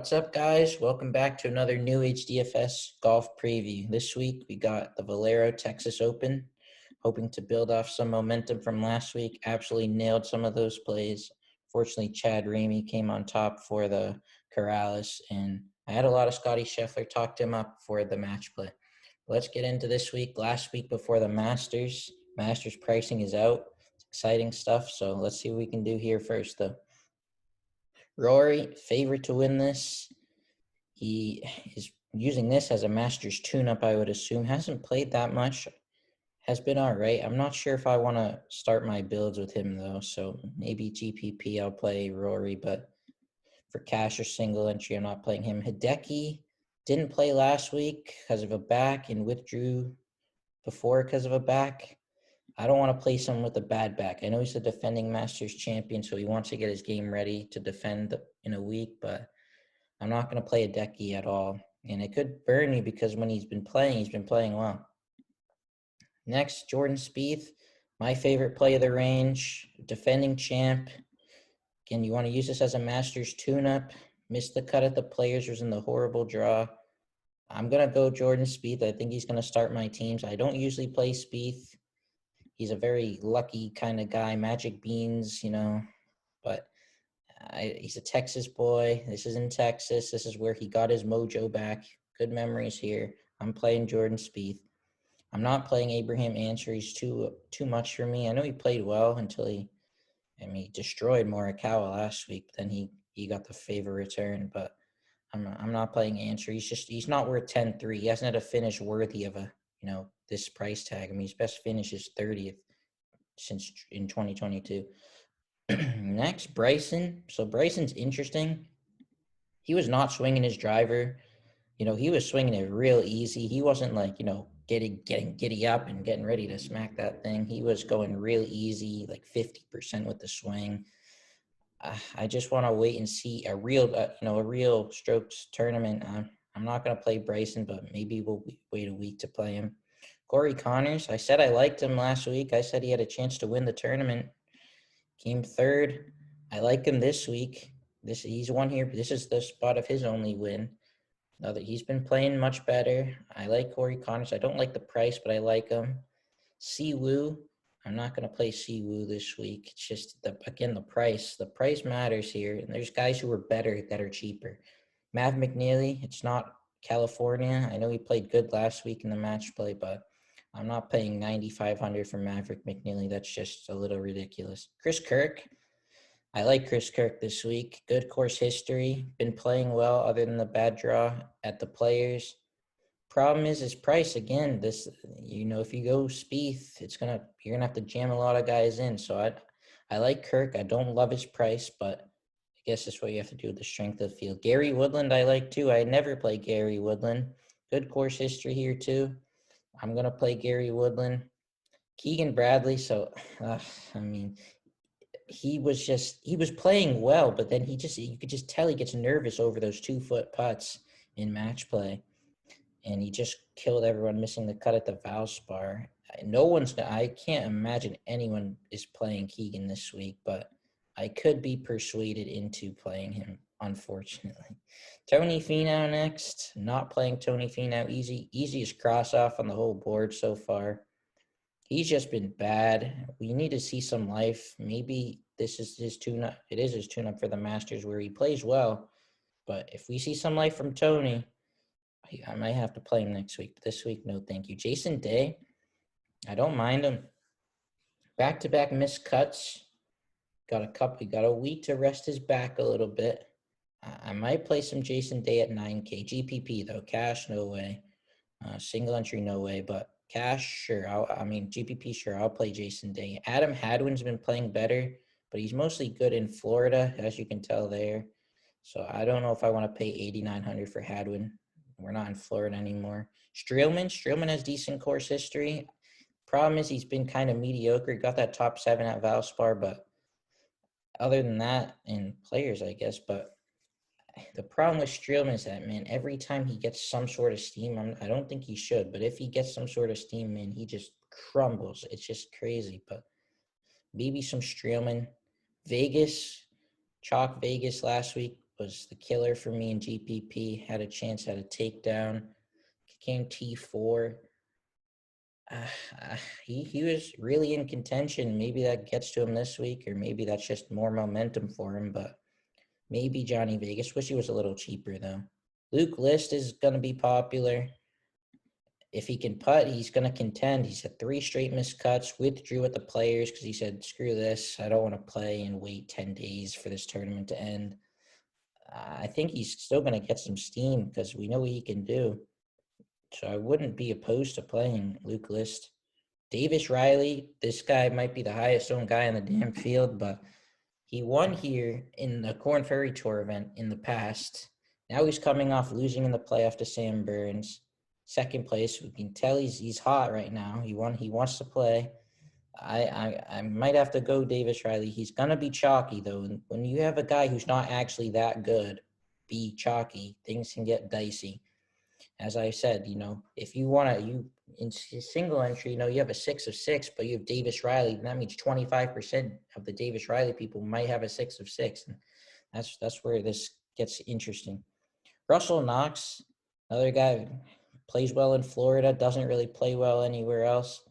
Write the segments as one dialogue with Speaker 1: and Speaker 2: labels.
Speaker 1: What's up, guys? Welcome back to another New Age DFS golf preview. This week, we got the Valero Texas Open, hoping to build off some momentum from last week. Absolutely nailed some of those plays. Fortunately, Chad Ramey came on top for the Corrales, and I had a lot of Scotty Scheffler, talked him up for the match play. Let's get into this week. Last week before the Masters pricing is out. It's exciting stuff, so let's see what we can do here first, though. Rory, favorite to win this. He is using this as a Masters tune-up, I would assume. Hasn't played that much. Has been all right. I'm not sure if I want to start my builds with him, though. So maybe GPP, I'll play Rory. But for cash or single entry, I'm not playing him. Hideki didn't play last week because of a back and withdrew before because of a back. I don't want to play someone with a bad back. I know he's the defending Masters champion, so he wants to get his game ready to defend in a week, but I'm not going to play Hideki at all. And it could burn me because when he's been playing well. Next, Jordan Spieth, my favorite play of the range, defending champ. Again, you want to use this as a Masters tune-up. Missed the cut at the Players, was in the horrible draw. I'm going to go Jordan Spieth. I think he's going to start my teams. I don't usually play Spieth. He's a very lucky kind of guy, magic beans, but he's a Texas boy. This is in Texas. This is where he got his mojo back. Good memories here. I'm playing Jordan Spieth. I'm not playing Abraham Answer. He's too much for me. I know he played well until he destroyed Morikawa last week. But then he got the favor return. But I'm not playing Answer. He's not worth 10-3. He hasn't had a finish worthy of this price tag. His best finish is 30th since in 2022. Next, Bryson. So Bryson's interesting. He was not swinging his driver. He was swinging it real easy. He wasn't getting giddy up and getting ready to smack that thing. He was going real easy, like 50% with the swing. I just want to wait and see a real strokes tournament. I'm not going to play Bryson, but maybe we'll wait a week to play him. Corey Connors, I said I liked him last week. I said he had a chance to win the tournament. Came third. I like him this week. He's won here. This is the spot of his only win. Now that he's been playing much better. I like Corey Connors. I don't like the price, but I like him. Siwoo. I'm not going to play Siwoo this week. It's just, the price. The price matters here. And there's guys who are better that are cheaper. Mav McNeely, it's not California. I know he played good last week in the match play, but I'm not paying $9,500 for Maverick McNeely. That's just a little ridiculous. Chris Kirk. I like Chris Kirk this week. Good course history. Been playing well other than the bad draw at the Players. Problem is his price again. This, if you go Spieth, you're gonna have to jam a lot of guys in. So I like Kirk. I don't love his price, but I guess that's what you have to do with the strength of the field. Gary Woodland I like too. I never play Gary Woodland. Good course history here too. I'm gonna play Gary Woodland. Keegan Bradley. So he was playing well, but then you could just tell he gets nervous over those 2-foot putts in match play. And he just killed everyone, missing the cut at the Valspar. I can't imagine anyone is playing Keegan this week, but I could be persuaded into playing him, unfortunately. Tony Fino next. Not playing Tony Fino. Easiest cross off on the whole board so far. He's just been bad. We need to see some life. Maybe this is his tune-up. It is his tune-up for the Masters where he plays well. But if we see some life from Tony, I might have to play him next week. But this week, no thank you. Jason Day, I don't mind him. Back-to-back missed cuts. He got a week to rest his back a little bit. I might play some Jason Day at 9K. GPP, though. Cash, no way. Single entry, no way. But cash, sure. GPP, sure. I'll play Jason Day. Adam Hadwin's been playing better, but he's mostly good in Florida, as you can tell there. So I don't know if I want to pay $8,900 for Hadwin. We're not in Florida anymore. Streelman has decent course history. Problem is he's been kind of mediocre. He got that top 7 at Valspar, but other than that, in Players, I guess. But the problem with Streelman is that, man, every time he gets some sort of steam, I don't think he should, but if he gets some sort of steam, man, he just crumbles. It's just crazy. But maybe some Streelman. Vegas, chalk Vegas last week. was the killer for me in GPP. Had a chance at a takedown. Came T4. He was really in contention. Maybe that gets to him this week, or maybe that's just more momentum for him. But maybe Johnny Vegas. Wish he was a little cheaper though. Luke List is going to be popular. If he can putt, he's going to contend. He's had 3 straight missed cuts, withdrew with the players because he said, screw this. I don't want to play and wait 10 days for this tournament to end. I think he's still going to get some steam because we know what he can do. So I wouldn't be opposed to playing Luke List. Davis Riley, this guy might be the highest owned guy in the damn field, but he won here in the Corn Ferry Tour event in the past. Now he's coming off losing in the playoff to Sam Burns. Second place, we can tell he's hot right now. He wants to play. I might have to go Davis Riley. He's gonna be chalky though. And when you have a guy who's not actually that good be chalky, things can get dicey. As I said, if you want to, in single entry, you have a 6 of 6, but you have Davis Riley, and that means 25% of the Davis Riley people might have a 6 of 6. And that's where this gets interesting. Russell Knox, another guy, plays well in Florida, doesn't really play well anywhere else.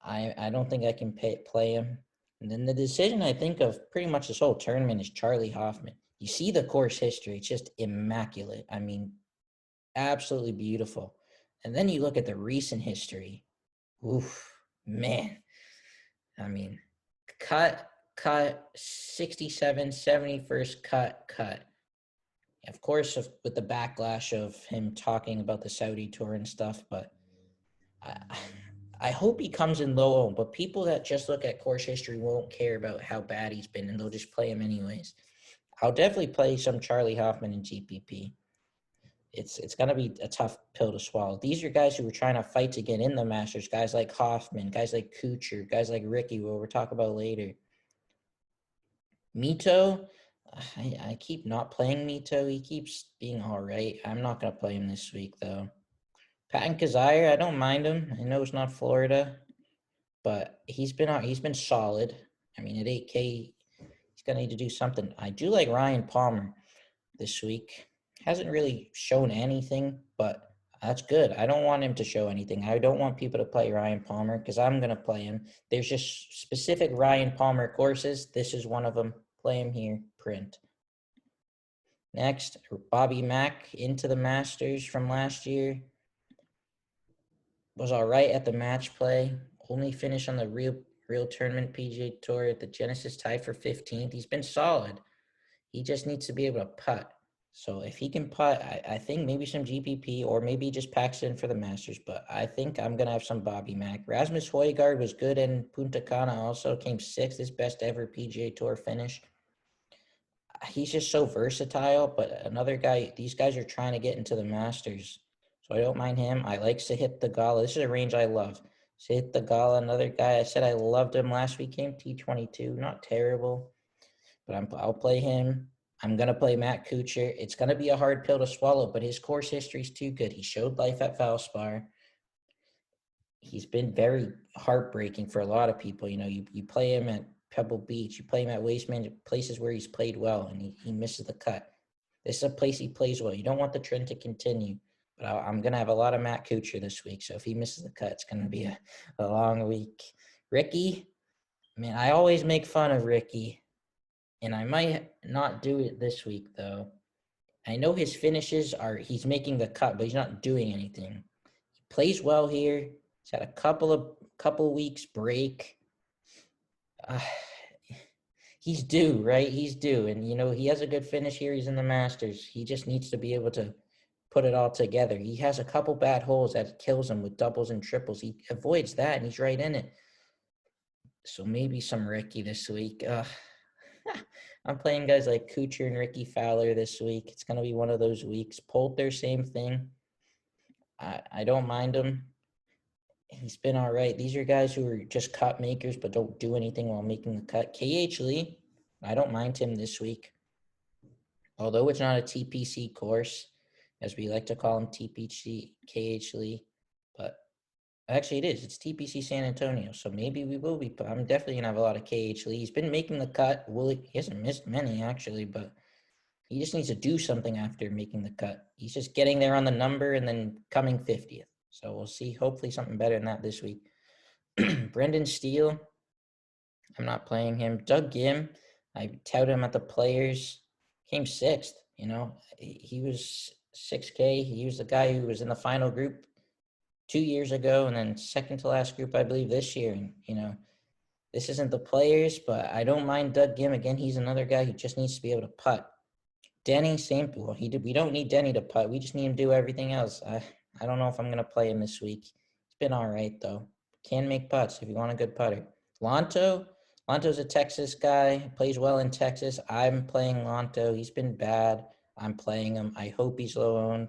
Speaker 1: I don't think I can play him. And then the decision I think of pretty much this whole tournament is Charlie Hoffman. You see the course history, it's just immaculate. I mean, absolutely beautiful. And then you look at the recent history. Oof, man. I mean, cut, 67, 71st, cut. Of course, with the backlash of him talking about the Saudi tour and stuff, but I hope he comes in low owned, but people that just look at course history won't care about how bad he's been, and they'll just play him anyways. I'll definitely play some Charlie Hoffman in GPP. It's going to be a tough pill to swallow. These are guys who were trying to fight to get in the Masters, guys like Hoffman, guys like Kucher, guys like Ricky, who we'll talk about later. Mito, I keep not playing Mito. He keeps being all right. I'm not going to play him this week, though. Patton Kizzire, I don't mind him. I know it's not Florida, but he's been solid. I mean, at 8K, he's going to need to do something. I do like Ryan Palmer this week. Hasn't really shown anything, but that's good. I don't want him to show anything. I don't want people to play Ryan Palmer because I'm going to play him. There's just specific Ryan Palmer courses. This is one of them. Play him here, print. Next, Bobby Mack into the Masters from last year. Was all right at the match play. Only finished on the real tournament PGA Tour at the Genesis, tied for 15th. He's been solid. He just needs to be able to putt. So if he can putt, I think maybe some GPP, or maybe he just packs in for the Masters. But I think I'm going to have some Bobby Mack. Rasmus Højgaard was good in Punta Cana also. Came 6th, his best ever PGA Tour finish. He's just so versatile. But another guy, these guys are trying to get into the Masters. So I don't mind him. I like Sahith Theegala. This is a range I love. Sahith Theegala, another guy. I said I loved him last week. Came T22. Not terrible. But I'll play him. I'm going to play Matt Kucher. It's going to be a hard pill to swallow, but his course history is too good. He showed life at Valspar. He's been very heartbreaking for a lot of people. You play him at Pebble Beach. You play him at Wasteman, places where he's played well, and he misses the cut. This is a place he plays well. You don't want the trend to continue. But I'm going to have a lot of Matt Kucher this week, so if he misses the cut, it's going to be a long week. Ricky, man, I always make fun of Ricky. And I might not do it this week, though. I know his finishes he's making the cut, but he's not doing anything. He plays well here. He's had a couple weeks break. He's due, right? He's due. And, he has a good finish here. He's in the Masters. He just needs to be able to put it all together. He has a couple bad holes that kills him with doubles and triples. He avoids that, and he's right in it. So maybe some Ricky this week. I'm playing guys like Kucher and Ricky Fowler this week. It's going to be one of those weeks. Poulter, same thing. I don't mind him. He's been all right. These are guys who are just cut makers but don't do anything while making the cut. KH Lee, I don't mind him this week. Although it's not a TPC course, as we like to call him, TPC, KH Lee. But actually it is. It's TPC San Antonio. So maybe we will be. I'm definitely going to have a lot of KH Lee. He's been making the cut. He hasn't missed many, actually, but He just needs to do something after making the cut. He's just getting there on the number and then coming 50th. So we'll see. Hopefully something better than that this week. Brendan Steele, I'm not playing him. Doug Gim, I touted him at the Players. Came sixth. He was 6K. He was the guy who was in the final group 2 years ago, and then second to last group, I believe, this year. And this isn't the Players, but I don't mind Doug Gim. Again, he's another guy who just needs to be able to putt. Denny, same. Well, we don't need Denny to putt. We just need him to do everything else. I don't know if I'm gonna play him this week. He's been all right though. Can make putts if you want a good putter. Lonto's a Texas guy. Plays well in Texas. I'm playing Lonto. He's been bad. I'm playing him. I hope he's low owned.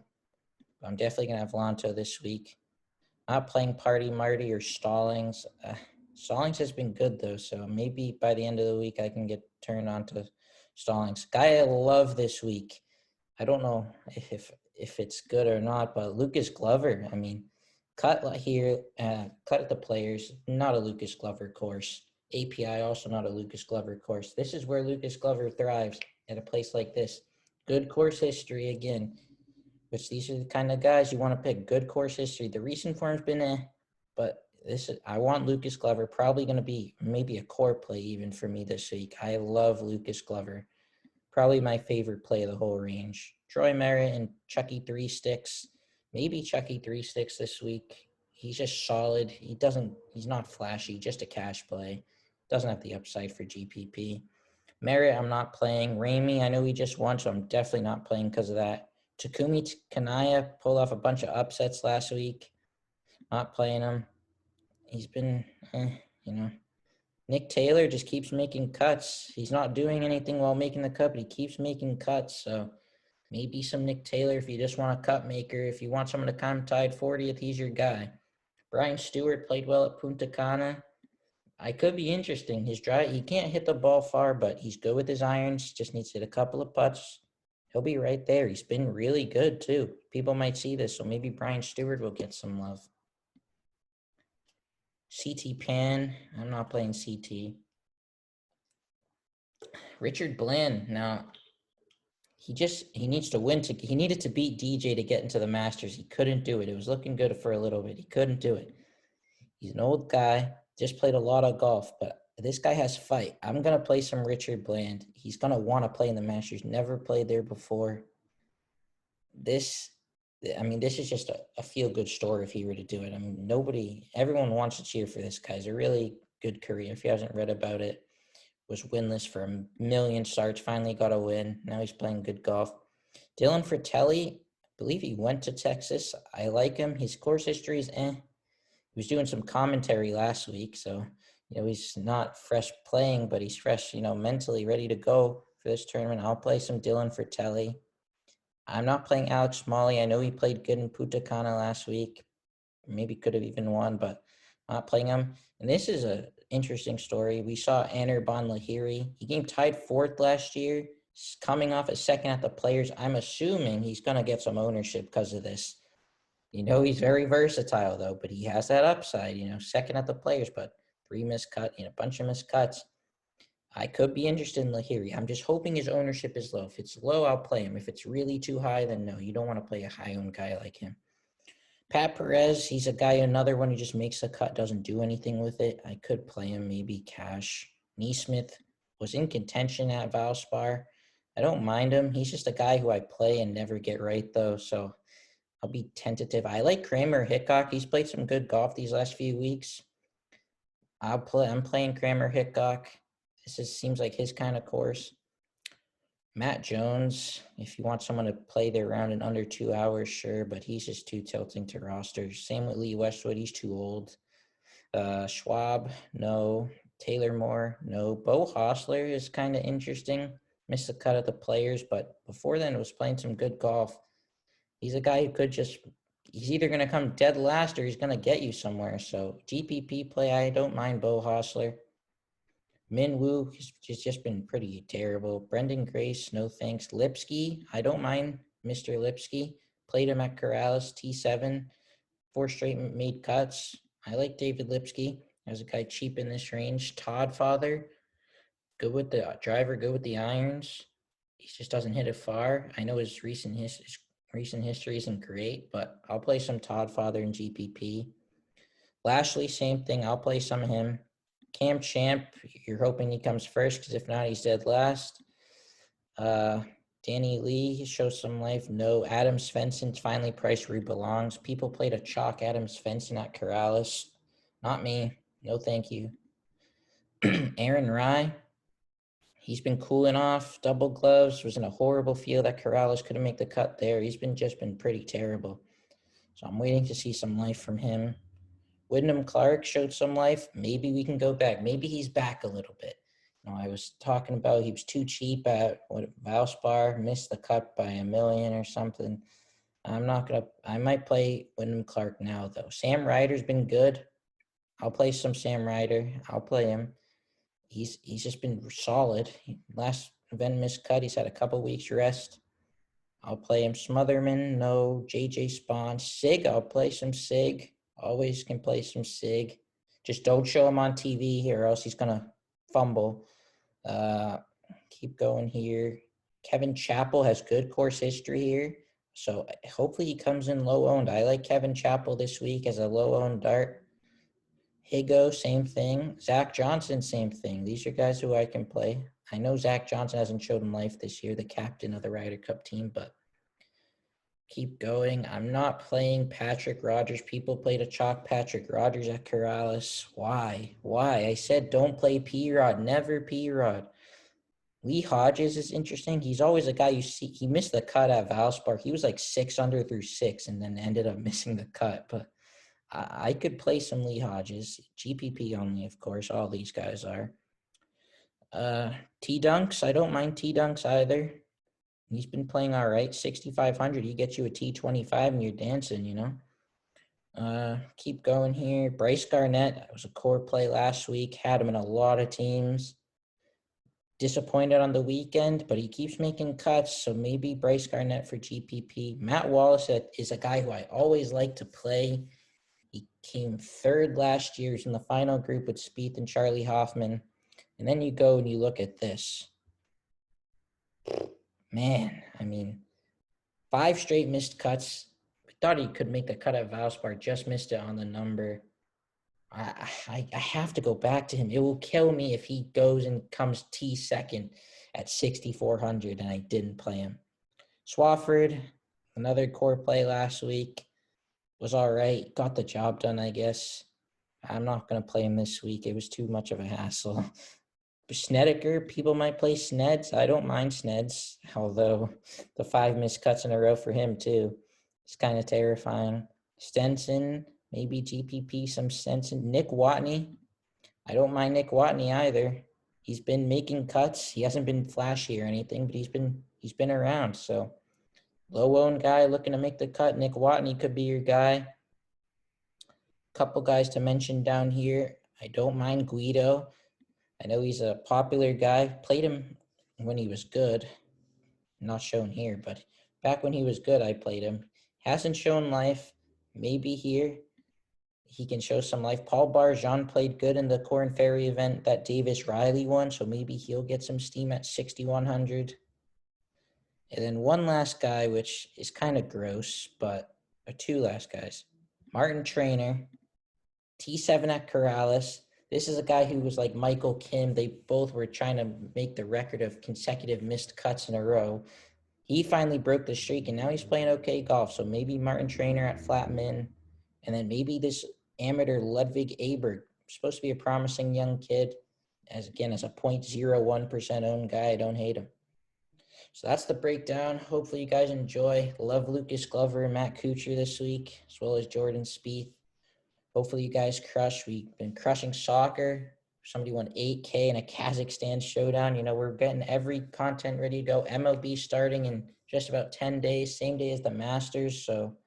Speaker 1: I'm definitely gonna have Lonto this week. Not playing Party Marty or Stallings. Stallings has been good though, so maybe by the end of the week I can get turned on to Stallings. Guy I love this week. I don't know if it's good or not, but Lucas Glover. I mean, cut here, cut at the Players. Not a Lucas Glover course. API also not a Lucas Glover course. This is where Lucas Glover thrives, at a place like this. Good course history again. Which these are the kind of guys you want to pick. Good course history. The recent form's been but I want Lucas Glover. Probably going to be maybe a core play even for me this week. I love Lucas Glover. Probably my favorite play of the whole range. Troy Merritt and Chucky 3 Sticks. Maybe Chucky 3 Sticks this week. He's just solid. He's not flashy, just a cash play. Doesn't have the upside for GPP. Merritt, I'm not playing. Ramey, I know he just won, so I'm definitely not playing because of that. Takumi Kanaya pulled off a bunch of upsets last week. Not playing him. He's been, Nick Taylor just keeps making cuts. He's not doing anything while making the cut, but he keeps making cuts. So maybe some Nick Taylor if you just want a cut maker. If you want someone to come tied 40th, he's your guy. Brian Stewart played well at Punta Cana. I could be interesting. He can't hit the ball far, but he's good with his irons. Just needs to hit a couple of putts. He'll be right there. He's been really good too. People might see this, so maybe Brian Stewart will get some love. CT Pan. I'm not playing CT. Richard Bland. Now, he needs to win. He needed to beat DJ to get into the Masters. He couldn't do it. It was looking good for a little bit. He couldn't do it. He's an old guy. Just played a lot of golf, but this guy has fight. I'm going to play some Richard Bland. He's going to want to play in the Masters. Never played there before. This is just a feel-good story if he were to do it. I mean, everyone wants to cheer for this guy. He's a really good career. If you haven't read about it, was winless for a million starts, finally got a win. Now he's playing good golf. Dylan Fratelli, I believe he went to Texas. I like him. His course history is He was doing some commentary last week, so he's not fresh playing, but he's fresh, mentally ready to go for this tournament. I'll play some Dylan Fratelli. I'm not playing Alex Smalley. I know he played good in Punta Cana last week. Maybe could have even won, but not playing him. And this is an interesting story. We saw Anirban Lahiri. He came tied 4th last year, coming off a second at the Players. I'm assuming he's going to get some ownership because of this. He's very versatile, though, but he has that upside, second at the Players, but 3 missed cut, a bunch of missed cuts. I could be interested in Lahiri. I'm just hoping his ownership is low. If it's low, I'll play him. If it's really too high, then no. You don't want to play a high-owned guy like him. Pat Perez, he's a guy, another one who just makes a cut, doesn't do anything with it. I could play him, maybe cash. Neesmith was in contention at Valspar. I don't mind him. He's just a guy who I play and never get right, though, so I'll be tentative. I like Kramer Hickok. He's played some good golf these last few weeks. I'm playing Kramer Hickok. Seems like his kind of course. Matt Jones, if you want someone to play their round in under 2 hours, sure, but he's just too tilting to rosters. Same with Lee Westwood. He's too old. Schwab, no. Taylor Moore, no. Bo Hostler is kind of interesting. Missed the cut at the Players, but before then was playing some good golf. He's a guy who he's either going to come dead last or he's going to get you somewhere. So GPP play, I don't mind Bo Hostler. Min Woo has just been pretty terrible. Brendan Grace, no thanks. Lipsky, I don't mind Mr. Lipsky. Played him at Corrales, T7, 4 straight made cuts. I like David Lipsky as a guy cheap in this range. Todd Father, good with the driver, good with the irons. he just doesn't hit it far. I know his recent history isn't great, but I'll play some Todd Father in GPP. Lashley, same thing. I'll play some of him. Cam Champ, you're hoping he comes first, because if not, he's dead last. Danny Lee, he shows some life. No. Adam Svensson finally priced where he belongs. People played a chalk Adam Svensson at Corrales. Not me. No, thank you. Aaron Rye, he's been cooling off. Double gloves, was in a horrible field at Corrales. Couldn't make the cut there. He's just been pretty terrible. So I'm waiting to see some life from him. Wyndham Clark showed some life. Maybe we can go back. Maybe he's back a little bit. I was talking about he was too cheap at Valspar, missed the cut by $1 million or something. I might play Wyndham Clark now, though. Sam Ryder's been good. I'll play some Sam Ryder. I'll play him. He's just been solid. Last event missed cut. He's had a couple weeks rest. I'll play him. Smotherman, no. JJ Spawn. Sig, I'll play some Sig. Always can play some Sig. Just don't show him on TV or else he's going to fumble. Keep going here. Kevin Chappell has good course history here, so hopefully he comes in low owned. I like Kevin Chappell this week as a low owned dart. Higo, same thing. Zach Johnson, same thing. These are guys who I can play. I know Zach Johnson hasn't showed him life this year, the captain of the Ryder Cup team, but keep going. I'm not playing Patrick Rogers. People played a chalk Patrick Rogers at Corrales. Why? I said don't play P-Rod. Never P-Rod. Lee Hodges is interesting. He's always a guy you see. He missed the cut at Valspar. He was like 6 under through 6 and then ended up missing the cut. But I could play some Lee Hodges. GPP only, of course. All these guys are. T-Dunks. I don't mind T-Dunks either. He's been playing all right. 6,500. He gets you a T25 and you're dancing, Keep going here. Bryce Garnett. That was a core play last week. Had him in a lot of teams. Disappointed on the weekend, but he keeps making cuts, so maybe Bryce Garnett for GPP. Matt Wallace is a guy who I always like to play. He came third last year. He's in the final group with Spieth and Charlie Hoffman. And then you go and you look at this. Man, 5 straight missed cuts. We thought he could make the cut at Valspar, just missed it on the number. I have to go back to him. It will kill me if he goes and comes T2 at 6,400 and I didn't play him. Swafford, another core play last week, was all right. Got the job done, I guess. I'm not going to play him this week. It was too much of a hassle. Snedeker, people might play Sneds. I don't mind Sneds, although the 5 missed cuts in a row for him too. It's kind of terrifying. Stenson, maybe GPP, some Stenson. Nick Watney, I don't mind Nick Watney either. He's been making cuts. He hasn't been flashy or anything, but he's been around. So low-owned guy looking to make the cut. Nick Watney could be your guy. Couple guys to mention down here. I don't mind Guido. I know he's a popular guy. Played him when he was good. Not shown here, but back when he was good, I played him. Hasn't shown life. Maybe here he can show some life. Paul Barjon played good in the Corn Ferry event that Davis Riley won, so maybe he'll get some steam at 6,100. And then one last guy, which is kind of gross, or 2 last guys. Martin Trainer, T7 at Corrales. This is a guy who was like Michael Kim. They both were trying to make the record of consecutive missed cuts in a row. He finally broke the streak, and now he's playing okay golf. So maybe Martin Trainer at Flatman, and then maybe this amateur Ludwig Aberg, supposed to be a promising young kid. As a 0.01% owned guy, I don't hate him. So that's the breakdown. Hopefully you guys enjoy. Love Lucas Glover and Matt Kucher this week, as well as Jordan Spieth. Hopefully you guys crush. We've been crushing soccer. Somebody won 8K in a Kazakhstan showdown. We're getting every content ready to go. MLB starting in just about 10 days, same day as the Masters. So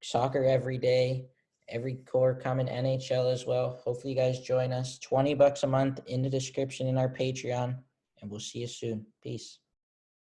Speaker 1: soccer every day, every core coming, NHL as well. Hopefully you guys join us. $20 a month in the description in our Patreon, and we'll see you soon. Peace.